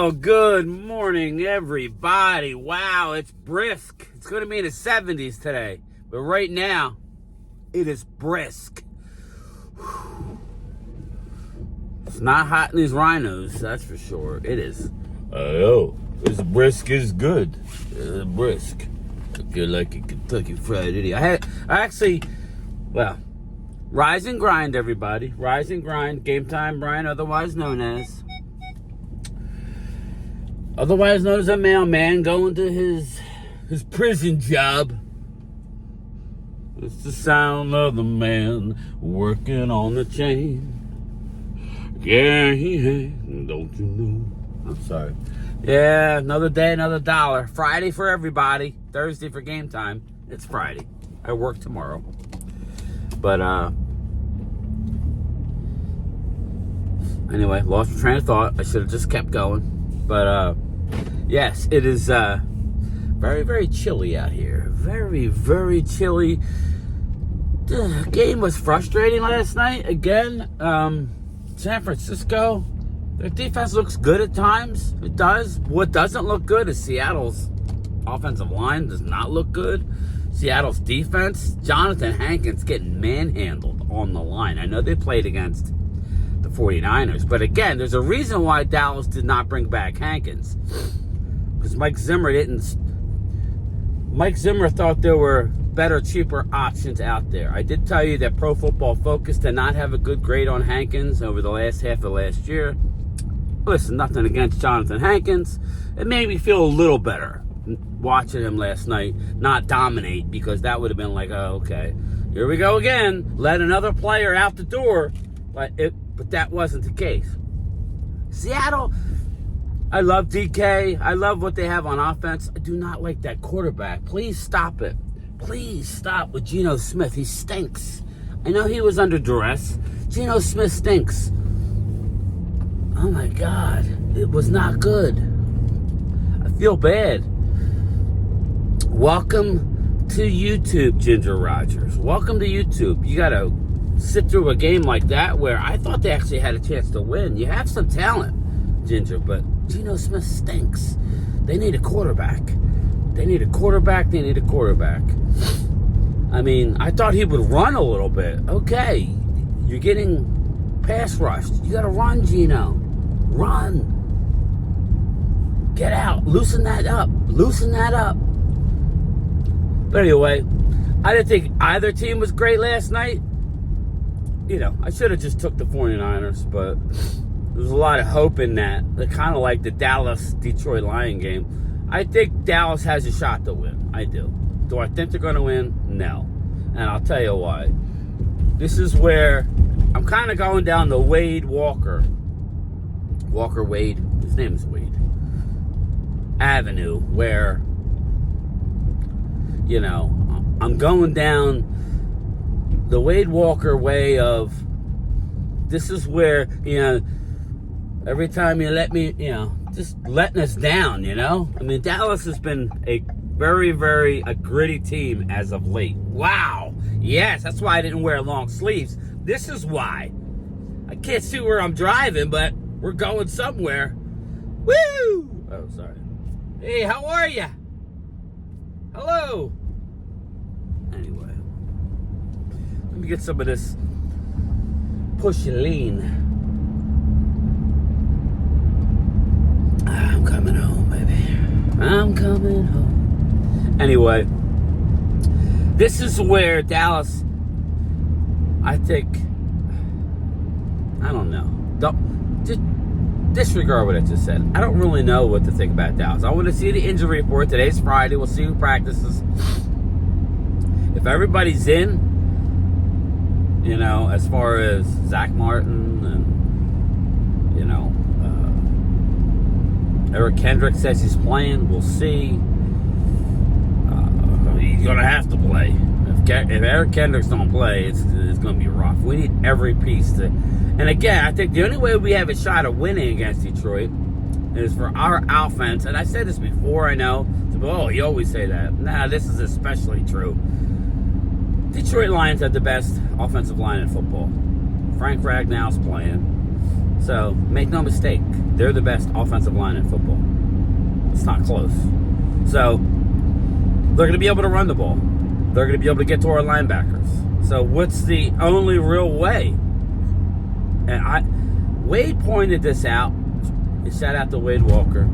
Well, good morning, everybody. Wow, it's brisk. It's going to be in the 70s today. But right now, it is brisk. It's not hot in these rhinos, that's for sure. It is. Oh, this brisk is good. Brisk. Good like a Kentucky Fried Idiot. Rise and grind, everybody. Rise and grind. Game Time Brian, otherwise known as a mailman going to his prison job. It's the sound of the man working on the chain. Yeah, don't you know? I'm sorry. Yeah, another day, another dollar. Friday for everybody. Thursday for game time. It's Friday. I work tomorrow. But, anyway, lost train of thought. I should have just kept going. But, yes, it is, very, very chilly out here. Very, very chilly. The game was frustrating last night. Again, San Francisco, their defense looks good at times. It does. What doesn't look good is Seattle's offensive line does not look good. Seattle's defense, Jonathan Hankins getting manhandled on the line. I know they played against the 49ers, but again, there's a reason why Dallas did not bring back Hankins. Because Mike Zimmer thought there were better, cheaper options out there. I did tell you that Pro Football Focus did not have a good grade on Hankins over the last half of last year. Listen, nothing against Jonathan Hankins. It made me feel a little better watching him last night not dominate, because that would have been like, oh, okay, here we go again. Let another player out the door. But that wasn't the case. Seattle, I love DK. I love what they have on offense. I do not like that quarterback. Please stop it. Please stop with Geno Smith. He stinks. I know he was under duress. Geno Smith stinks. Oh my God. It was not good. I feel bad. Welcome to YouTube, Ginger Rogers. Welcome to YouTube. You got to sit through a game like that where I thought they actually had a chance to win. You have some talent, Ginger, but Geno Smith stinks. They need a quarterback. They need a quarterback. I mean, I thought he would run a little bit. Okay, you're getting pass rushed. You got to run, Geno. Run. Get out. Loosen that up. But anyway, I didn't think either team was great last night. You know, I should have just took the 49ers, but there was a lot of hope in that. They're kind of like the Dallas-Detroit Lion game. I think Dallas has a shot to win. I do. Do I think they're going to win? No. And I'll tell you why. This is where I'm kind of going down the Wade his name is Wade, Avenue, where, you know, I'm going down the Wade Walker way of, this is where, you know, every time you let me, you know, just letting us down, you know? I mean, Dallas has been a very, very gritty team as of late. Wow. Yes, that's why I didn't wear long sleeves. This is why. I can't see where I'm driving, but we're going somewhere. Woo! Oh, sorry. Hey, how are you? Hello. Anyway, let me get some of this push-lean. I'm coming home, baby. I'm coming home. Anyway, this is where Dallas, I think, I don't know. Just disregard what I just said. I don't really know what to think about Dallas. I want to see the injury report. Today's Friday. We'll see who practices. If everybody's in, you know, as far as Zach Martin and, you know, Eric Kendrick says he's playing. We'll see. He's going to have to play. If Eric Kendricks don't play, it's going to be rough. We need every piece to. And again, I think the only way we have a shot of winning against Detroit is for our offense. And I said this before, I know. Oh, you always say that. Nah, this is especially true. Detroit Lions have the best offensive line in football. Frank Ragnow's playing. So, make no mistake. They're the best offensive line in football. It's not close. So they're going to be able to run the ball. They're going to be able to get to our linebackers. So what's the only real way? And Wade pointed this out. He shout out to Wade Walker.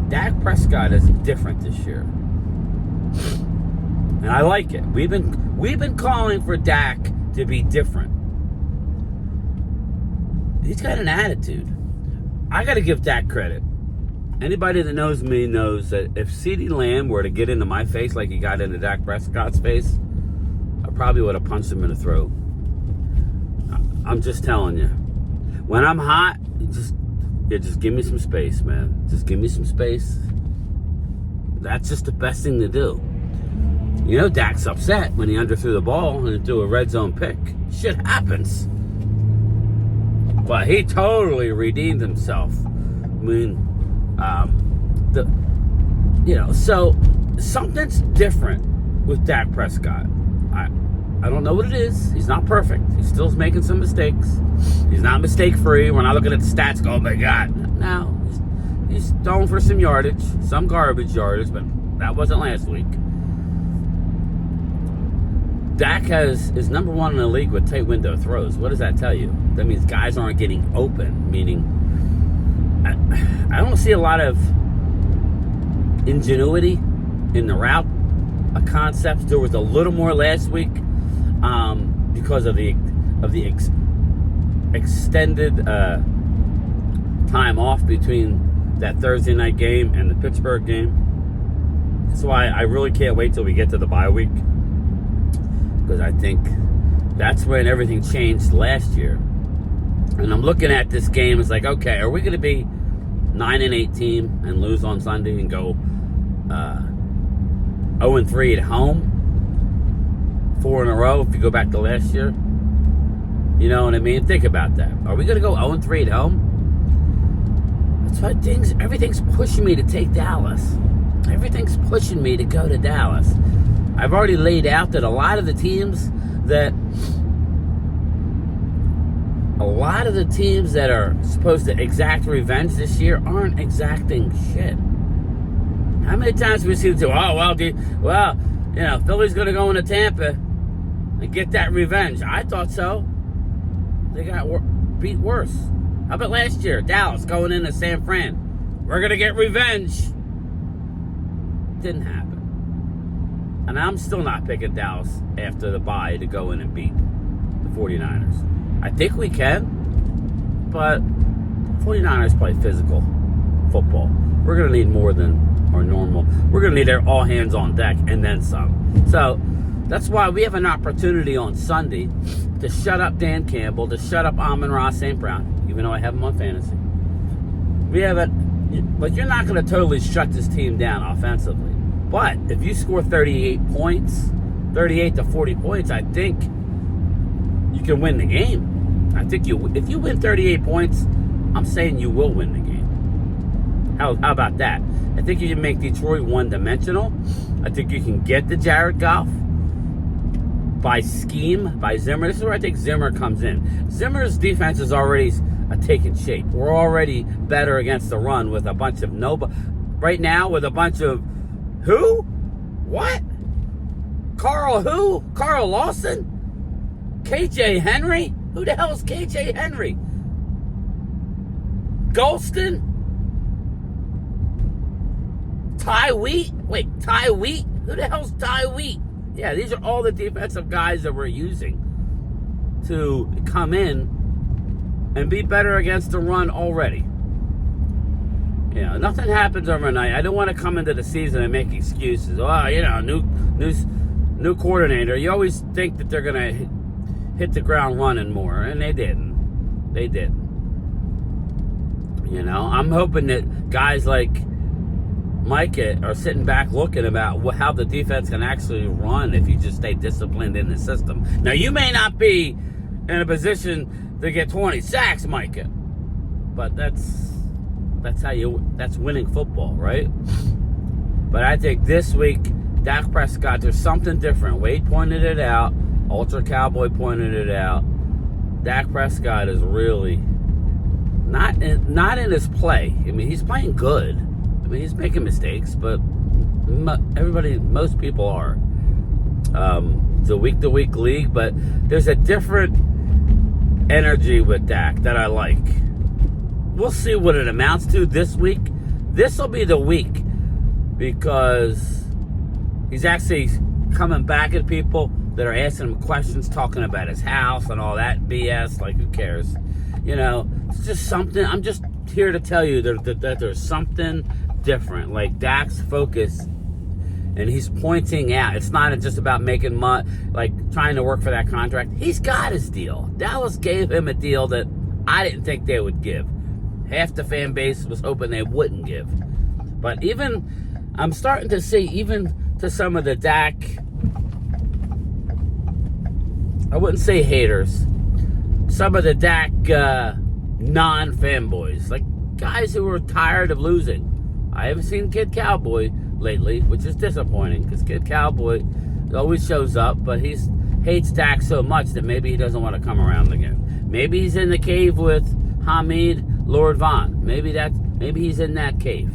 Dak Prescott is different this year, and I like it. We've been calling for Dak to be different. He's got an attitude. I got to give Dak credit. Anybody that knows me knows that if CeeDee Lamb were to get into my face like he got into Dak Prescott's face, I probably would have punched him in the throat. I'm just telling you. When I'm hot, just give me some space, man. Just give me some space. That's just the best thing to do. You know, Dak's upset when he underthrew the ball and threw a red zone pick. Shit happens. But he totally redeemed himself. I mean, so something's different with Dak Prescott. I don't know what it is. He's not perfect. He's still making some mistakes. He's not mistake-free. We're not looking at the stats go, oh my God. No, he's throwing for some yardage, some garbage yardage, but that wasn't last week. Dak is number one in the league with tight window throws. What does that tell you? That means guys aren't getting open, meaning I don't see a lot of ingenuity in the route concepts. There was a little more last week because of the extended time off between that Thursday night game and the Pittsburgh game. That's why I really can't wait till we get to the bye week, because I think that's when everything changed last year. And I'm looking at this game, it's like, okay, are we going to be 9-8 team and lose on Sunday and go 0-3 at home? 4 in a row if you go back to last year? You know what I mean? Think about that. Are we going to go 0-3 at home? That's why everything's pushing me to take Dallas. Everything's pushing me to go to Dallas. I've already laid out that a lot of the teams that are supposed to exact revenge this year aren't exacting shit. How many times have we seen Philly's going to go into Tampa and get that revenge? I thought so. They got beat worse. How about last year? Dallas going into San Fran. We're going to get revenge. Didn't happen. And I'm still not picking Dallas after the bye to go in and beat the 49ers. I think we can, but 49ers play physical football. We're going to need more than our normal. We're going to need all hands on deck and then some. So that's why we have an opportunity on Sunday to shut up Dan Campbell, to shut up Amon-Ra St. Brown, even though I have him on fantasy. But you're not going to totally shut this team down offensively. But if you score 38 to 40 points, I think you can win the game. I think if you win 38 points, I'm saying you will win the game. How about that? I think you can make Detroit one-dimensional. I think you can get to Jared Goff by scheme, by Zimmer. This is where I think Zimmer comes in. Zimmer's defense is already taking shape. We're already better against the run with a bunch of right now with a bunch of who? What? Carl who? Carl Lawson? KJ Henry? Who the hell is KJ Henry? Golston? Ty Wheat? Wait, Ty Wheat? Who the hell's Ty Wheat? Yeah, these are all the defensive guys that we're using to come in and be better against the run already. You know, nothing happens overnight. I don't want to come into the season and make excuses. Oh, new coordinator. You always think that they're going to hit the ground running more, and they didn't. You know, I'm hoping that guys like Micah are sitting back looking about how the defense can actually run if you just stay disciplined in the system. Now, you may not be in a position to get 20 sacks, Micah, but that's winning football, right? But I think this week, Dak Prescott, there's something different. Wade pointed it out. Ultra Cowboy pointed it out. Dak Prescott is really Not in his play. I mean, he's playing good. I mean, he's making mistakes, but most people are. It's a week-to-week league, but there's a different energy with Dak that I like. We'll see what it amounts to this week. This will be the week because he's actually coming back at people that are asking him questions, talking about his house and all that BS. Like, who cares? You know, it's just something. I'm just here to tell you that there's something different. Like, Dak's focus, and he's pointing out, it's not just about making money, like trying to work for that contract. He's got his deal. Dallas gave him a deal that I didn't think they would give. Half the fan base was hoping they wouldn't give. But I'm starting to see, even to some of the Dak, I wouldn't say haters, some of the Dak non-fanboys, like guys who are tired of losing. I haven't seen Kid Cowboy lately, which is disappointing because Kid Cowboy always shows up, but he hates Dak so much that maybe he doesn't want to come around again. Maybe he's in the cave with Hamid Lord Vaughn. Maybe he's in that cave.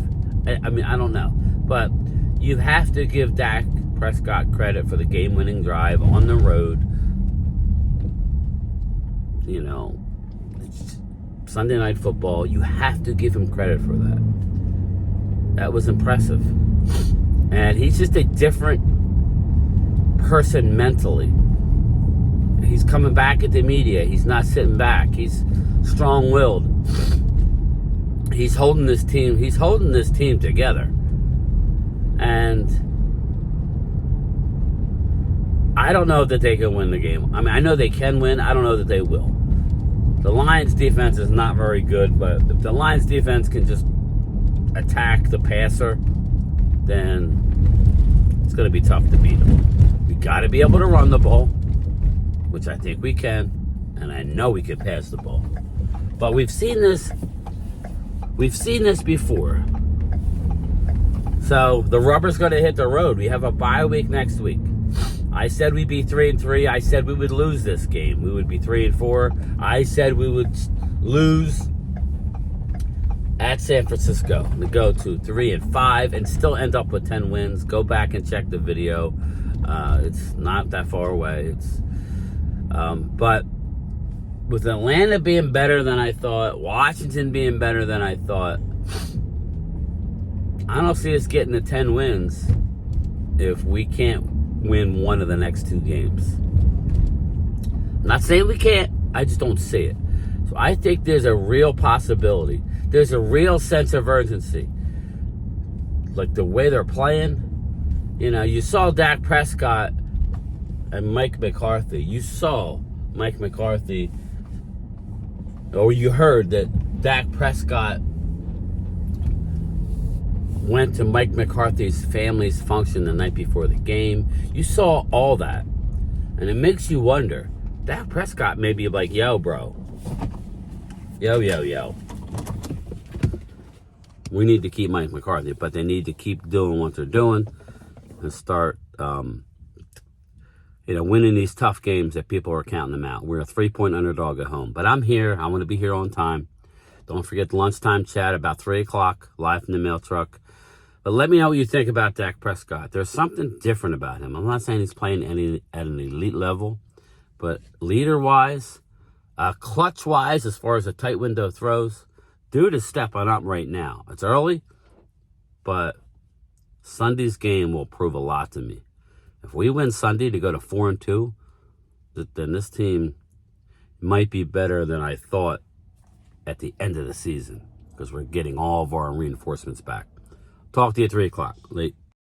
I mean, I don't know. But you have to give Dak Prescott credit for the game-winning drive on the road. You know, it's Sunday Night Football. You have to give him credit for that. That was impressive. And he's just a different person mentally. He's coming back at the media. He's not sitting back. He's strong-willed. He's holding this team. He's holding this team together. And I don't know that they can win the game. I mean, I know they can win. I don't know that they will. The Lions' defense is not very good, but if the Lions' defense can just attack the passer, then it's going to be tough to beat them. We got to be able to run the ball, which I think we can, and I know we can pass the ball. But we've seen this before. So the rubber's going to hit the road. We have a bye week next week. I said we'd be 3-3. I said we would lose this game. We would be 3-4. I said we would lose at San Francisco to go to 3-5 and still end up with 10 wins. Go back and check the video. It's not that far away. But with Atlanta being better than I thought, Washington being better than I thought, I don't see us getting to 10 wins if we can't win one of the next two games. I'm not saying we can't. I just don't see it. So I think there's a real possibility. There's a real sense of urgency. Like the way they're playing. You know, you saw Dak Prescott and Mike McCarthy. You saw Mike McCarthy, or you heard that Dak Prescott went to Mike McCarthy's family's function the night before the game. You saw all that. And it makes you wonder, Dak Prescott may be like, yo, bro. Yo. We need to keep Mike McCarthy, but they need to keep doing what they're doing and start, winning these tough games that people are counting them out. We're a 3-point underdog at home. But I'm here. I want to be here on time. Don't forget the lunchtime chat about 3 o'clock, live from the mail truck. But let me know what you think about Dak Prescott. There's something different about him. I'm not saying he's playing at an elite level, but leader-wise, clutch-wise, as far as the tight window throws, dude is stepping up right now. It's early, but Sunday's game will prove a lot to me. If we win Sunday to go to 4-2, then this team might be better than I thought at the end of the season because we're getting all of our reinforcements back. Talk to you at 3 o'clock. Late.